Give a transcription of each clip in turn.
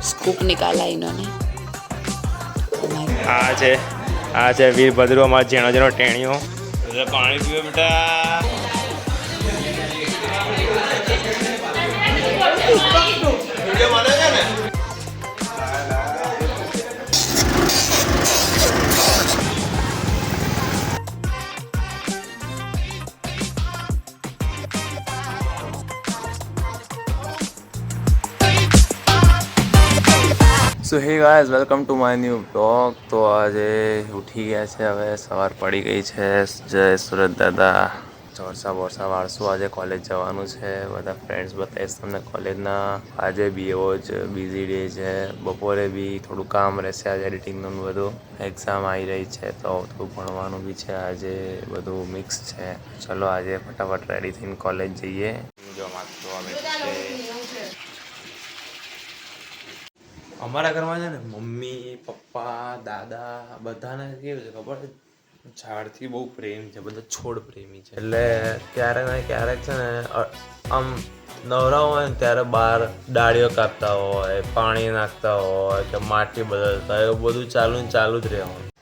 Scoop निकाला इन्होंने। आ છે વીરભદ્રો અમારા ઝીણો ઝીણો ટેણીઓ પાણી પીવે બેટા। So hey guys welcome to my new blog. તો આજે ઉઠી ગયા છે, હવે સવાર પડી ગઈ છે। જય સુરત દાદા। ચોરસા બોરસા વાળશું, આજે કોલેજ જવાનું છે। બધા ફ્રેન્ડ્સ બતાવીશ તમને કોલેજના। આજે બી એવો જ બિઝી ડે છે, બપોરે બી થોડું કામ રહેશે આજે એડિટિંગનું બધું। એક્ઝામ આવી રહી છે તો થોડું ભણવાનું બી છે, આજે બધું મિક્સ છે। ચલો આજે ફટાફટ રેડી થઈને કોલેજ જઈએ। જો અમારા ઘરમાં છે ને મમ્મી પપ્પા દાદા બધાને કેવું છે ખબર છે, ઝાડથી બહુ પ્રેમ છે, બધા છોડ પ્રેમી છે। એટલે ક્યારેક ને ક્યારેક છે ને આમ નવરા હોય ને ત્યારે બહાર ડાળીઓ કાપતા હોય, પાણી નાખતા હોય કે માટી બદલતા હોય, એવું બધું ચાલુ જ રહેવાનું।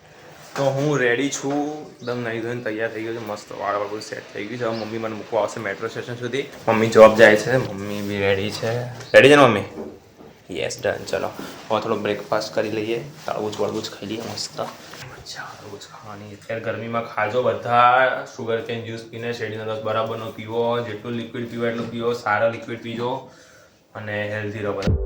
તો હું રેડી છું, એકદમ નહીં ધોઈને તૈયાર થઈ ગયો છું, મસ્ત વાળ બધું સેટ થઈ ગયું છે। હવે મમ્મી મને મૂકવા આવશે મેટ્રો સ્ટેશન સુધી। મમ્મી જોબ જાય છે, મમ્મી બી રેડી છે। રેડી છે ને મમ્મી? Yes done. ચલો હવે થોડો બ્રેકફાસ્ટ કરી લઈએ, તળબૂચ ખાઈ લઈએ મસ્ત મજા। તળબૂચ ખાવાની અત્યારે ગરમીમાં ખાજો બધા। શુગર કેન જ્યુસ પીને શેરડીનો રસ બરાબરનો પીવો, જેટલું લિક્વિડ પીવો એટલું પીવો, સારા લિક્વિડ પીજો અને હેલ્ધી રહો બધા।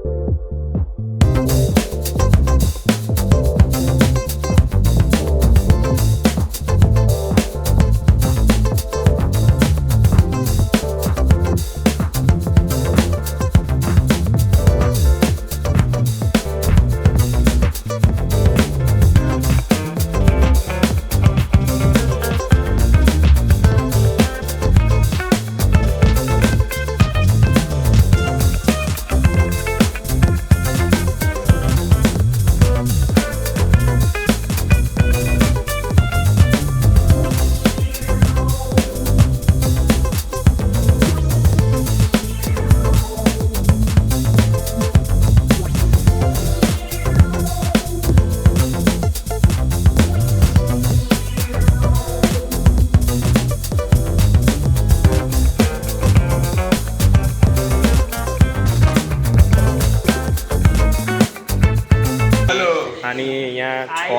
અહીંયા 6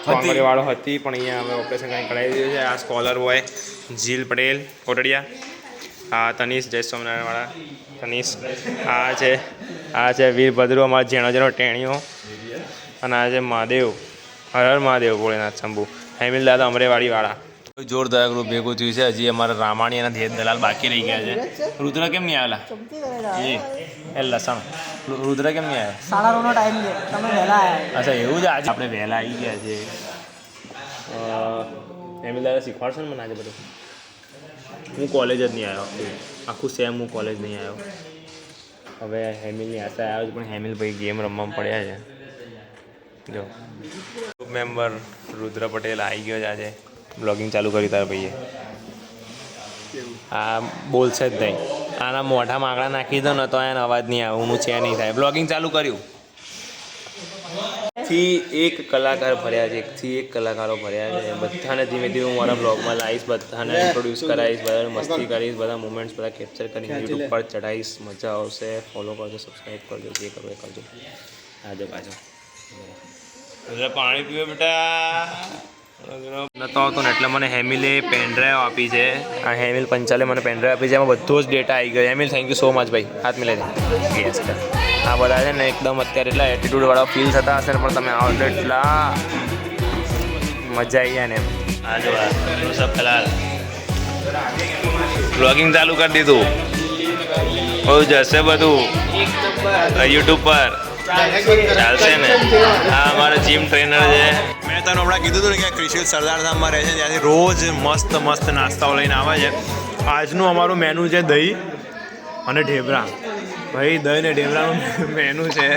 આંગળીઓ વાળો હતી, પણ અહીંયા અમે ઓપરેશન કંઈ કરાવી દીધું છે। આ સ્કોલર હોય જીલ પટેલ કોટડિયા, આ તનીશ જય સ્વામિનારાયણવાળા તનીશ, આ છે વીરભદ્રો અમારા ઝીણો ઝીણો ટેણીઓ, અને આ છે મહાદેવ, હર હર મહાદેવ ભોળેનાથ શંભુ, હેમિલ દાદા અમરેવાડીવાળા। જોરદાર ગ્રુપ ભેગું થયું છે। હજી અમારા રામાણી અને ધેત દલાલ બાકી રહી ગયા છે। રુદ્ર કેમ નહીં આવેલા? એ લસણ રુદ્ર કેમ નહીં આવ્યા? 9:30નો ટાઈમ છે, તમે વહેલા આવ્યા। અચ્છા એવું છે, આજે આપણે વહેલા આવી ગયા છે। હેમિલ દાદા શીખવાડશો ને મને આજે બધું? હું કોલેજ જ નહીં આવ્યો, આખું સેમ હું કોલેજ નહીં આવ્યો। હવે હેમિલની આશા આવ્યો છે, પણ હેમિલ ભાઈ ગેમ રમવામાં પડ્યા છે। જો ગ્રુપ મેમ્બર રુદ્ર પટેલ આવી ગયો છે આજે, બ્લોગિંગ ચાલુ કર્યું તારા ભાઈએ। આ બોલશે જ નહીં, આના મોઢામાં આંગળા નાખી દો ને તો એને અવાજ નહીં આવે, ઊનું છે નહીં થાય। બ્લોગિંગ ચાલુ કર્યું થી એક કલાકાર ભર્યા છે, એકથી એક કલાકારો ભર્યા છે। બધાને ધીમે ધીમે હું મારા બ્લોગમાં લાવીશ, બધાને ઇન્ટ્રોડ્યુસ કરાવીશ, બધાને મસ્તી કરીશ, બધા મુમેન્ટ્સ બધા કેપ્ચર કરીને યુટ્યુબ પર ચઢાવીશ। મજા આવશે। ફોલો કરજો, સબસ્ક્રાઈબ કરજો, જે કરો એ કરજો। આજો પાણી પીવે બેટા। નતો આવતો ને એટલે મને હેમિલે પેનડ્રાઈવ આપી છે। આ હેમિલ પંચાલે મને પેનડ્રાઈવ આપી છે, એમાં બધો જ ડેટા આવી ગયો। Hemil thank you so much ભાઈ, હાથ મિલાઈ દે। યસ આ બધા છે ને એકદમ અત્યારે એટલા એટીટ્યૂડવાળા ફીલ થતા હશે ને, પણ તમે આવો એટલે એટલા મજા આવી જાય ને એમ। આ જો ઋષભ કલાલ બ્લોગિંગ ચાલુ કરી દીધું, બહુ જશે બધું યુટ્યુબ પર ચાલશે ને। હા અમારા જીમ ટ્રેનર છે। મેં તને હમણાં કીધું હતું ને કે ક્રિશિલ સરદારધામમાં રહે છે, ત્યાંથી રોજ મસ્ત નાસ્તાઓ લઈને આવે છે। આજનું અમારું મેનુ છે દહીં અને ઢેબરા। ભાઈ દહીં ને ઢેબરાનું મેનુ છે।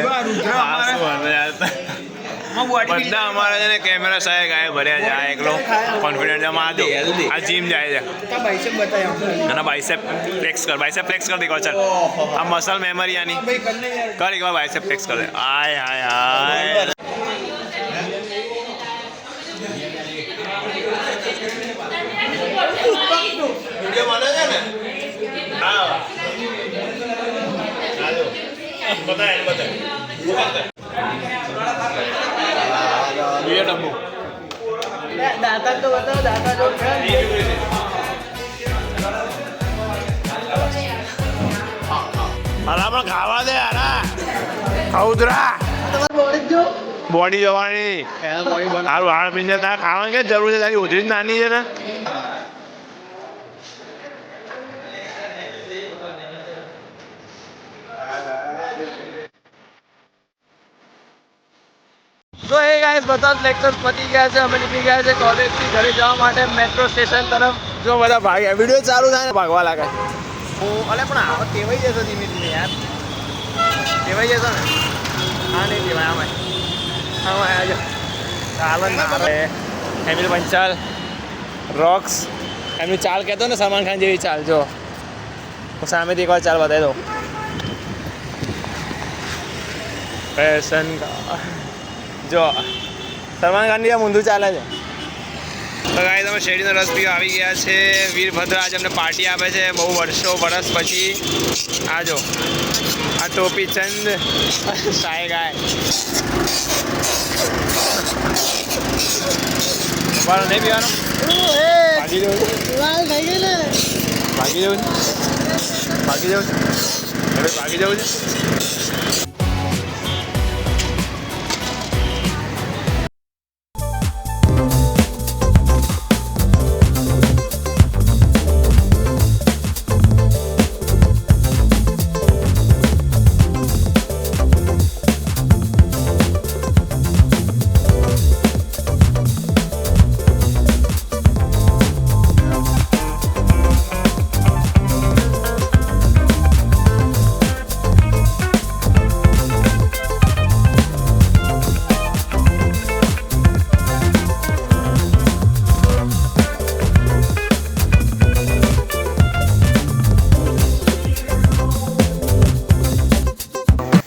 બધા અમારા છે ને કેમેરા સાહેબ ગાય ભર્યા છે. આ એકલો કોન્ફિડન્ટ છે. માં આ જીમ જાય છે અને બાઇસેપ ફ્લેક્સ કર દેખો ચાલ. આ મસલ મેમરી આની કર એક વાર બાઇસેપ ફ્લેક્સ કર દે. આય હાય હાય વિડિયો બને છે ને. હા બતાય ये डब्बू दाता तो बताओ दाता जो अरे पण खावा दे यार खाउदरा બોડી જોવાની હારું હાડ પીને તારે ખાવાની કે જરૂર છે? તારી ઓછી નાની છે ને. તો એ ગાઈસ બધા લેક્ચર પતી ગયા છે. અમે નીકળી ગયા છે કોલેજથી ઘરે જવા માટે મેટ્રો સ્ટેશન તરફ. જો બધા ભાગ્યા વિડીયો ચાલુ થાય ને ભાગવા લાગે. અલે પણ આવો ટેવાઈ જશો ધીમે ધીમે યાર. ટેવાઈ જશો ને. હા નહીં ટેવાય આમાં આવજો. ચાલ એમની પંચાલ રોક્સ એમની ચાલ કહેતો ને સલમાન ખાન જેવી ચાલ. જો સામેથી એક વાર ચાલ બતાવી દો. ફેશન જો સલમાન ખાનની આ ઊંધું ચાલે છે. તો ગાઈ તમે શેરડીનો રસ પીવા આવી ગયા છે. વીરભદ્ર આજે અમને પાર્ટી આપે છે બહુ વર્ષ પછી. આ જો આ ટોપી ચંદ સાય ગાય બાર નહીં પીવાનો. ભાગી જવું ભાગી જવું ભાગી જવું ભાગી જવું છે.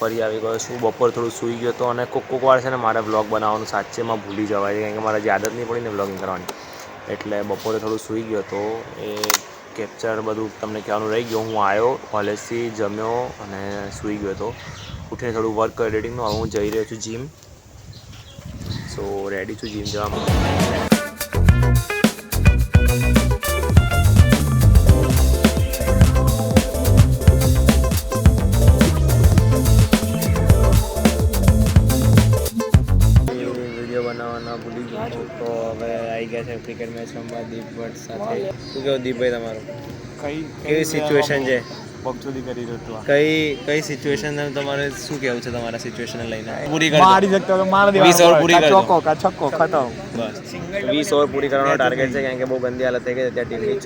ફરી આવી ગયો છું. બપોર થોડું સૂઈ ગયો હતો અને કોક વાર છે ને મારે વ્લોગ બનાવવાનું સાચેમાં ભૂલી જવાય છે કારણ કે મારે જે આદત નહીં પડી ને વ્લોગિંગ કરવાની એટલે બપોરે થોડું સૂઈ ગયો હતો. એ કેપ્ચર બધું તમને કહેવાનું રહી ગયું. હું આવ્યો કોલેજથી જમ્યો અને સૂઈ ગયો હતો. ઉઠીને થોડું વર્ક એડિટિંગનું. હવે હું જઈ રહ્યો છું જીમ. સો રેડી છું જીમ જવા માટે. ભૂલી ગયો છું તો હવે આવી ગયા છે ક્રિકેટ મેચ રમવા દીપ ભટ્ટ સાથે. શું કહો દીપભાઈ તમારું કેવી સિચ્યુએશન છે? બકચોદી કરી રહ્યો છું. કઈ સિચ્યુએશન તમારે શું કહેવું છે તમારા સિચ્યુએશનને લઈને? પૂરી મારી શકતો તો માર દેવાનો. 20 ઓવર પૂરી કરજો. ચોક્કો કા છક્કો ખતમ. બસ 20 ઓવર પૂરી કરવાનો ટાર્ગેટ છે કારણ કે બહુ ગંદી હાલત થઈ ગઈ અત્યારે ટીમની.